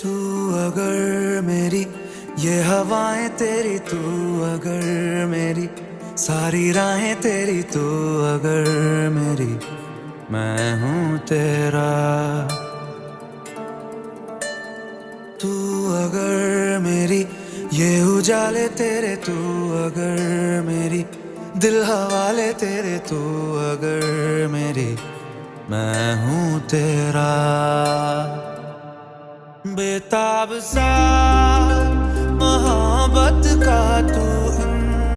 तू अगर मेरी ये हवाएं तेरी, तू अगर मेरी सारी राहें तेरी, तू अगर मेरी मैं हूँ तेरा। तू अगर मेरी ये उजाले तेरे, तू अगर मेरी दिल हवाले तेरे, तू अगर मेरी मैं हूँ तेरा। बेताब सा मोहब्बत का तू